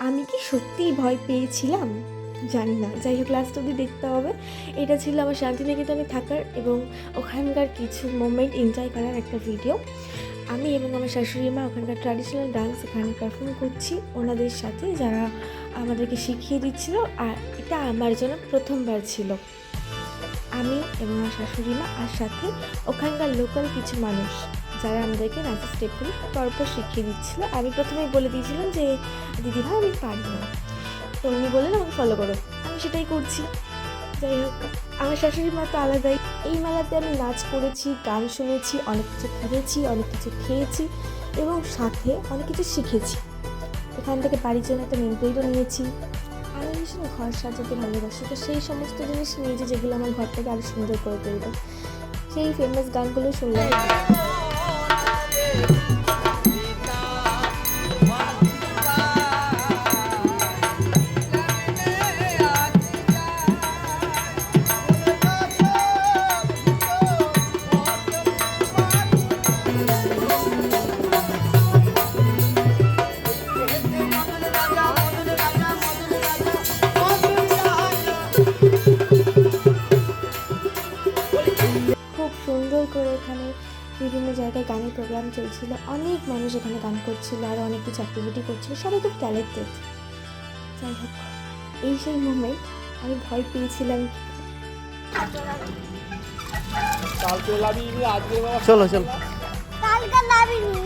আমি কি সত্যিই ভয় পেয়েছিলাম জানি না, যাই হোক লাস্ট অবধি দেখতে হবে। এটা ছিল আমার শান্তিনিকেতনে থাকার এবং ওখানকার কিছু মোমেন্ট এনজয় করার একটা ভিডিও। আমি এবং আমার শাশুড়ি মা ওখানকার ট্র্যাডিশনাল ডান্স এখানে পারফর্ম করছি ওনাদের সাথে, যারা আমাদেরকে শিখিয়ে দিচ্ছিল। আর এটা আমার জন্য প্রথমবার ছিল। আমি এবং আমার শাশুড়ি মা আর সাথে ওখানকার লোকাল কিছু মানুষ যারা আমাদেরকে নাচের স্টেপগুলো পরপর শিখিয়ে দিচ্ছিল। আমি প্রথমেই বলে দিয়েছিলাম যে দিদিভাই আমি পারি না, তো উনি বললেন আমাকে ফলো করো, আমি সেটাই করছি। যাই হোক, আমার শাশুড়ি মা তো আলাদাই। এই মেলাতে আমি নাচ করেছি, গান শুনেছি, অনেক কিছু ঘুরেছি, অনেক কিছু খেয়েছি এবং সাথে অনেক কিছু শিখেছি। এখান থেকে বাড়ির জন্য একটা নেল পেইন্টও নিয়েছি। আমি ভীষণ ঘর সাজাতে ভালোবাসি, তো সেই সমস্ত জিনিস নিয়েছি যেগুলো আমার ঘরটাকে আরও সুন্দর করে তুলবে। সেই ফেমাস গানগুলো শুনলাম। খুব সুন্দর করে এখানে বিভিন্ন জায়গায় গানের প্রোগ্রাম চলছিল, অনেক মানুষ এখানে গান করছিল আর অনেক কিছু অ্যাক্টিভিটি করছিল, সবাই খুব ট্যালেন্টেড। যাই হোক, এই সেই মোমেন্ট। আমি ভয় পেয়েছিলাম। চলো চলো কালকে লাভিনি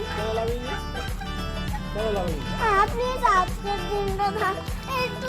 আপনি আজকের দিনটা একটু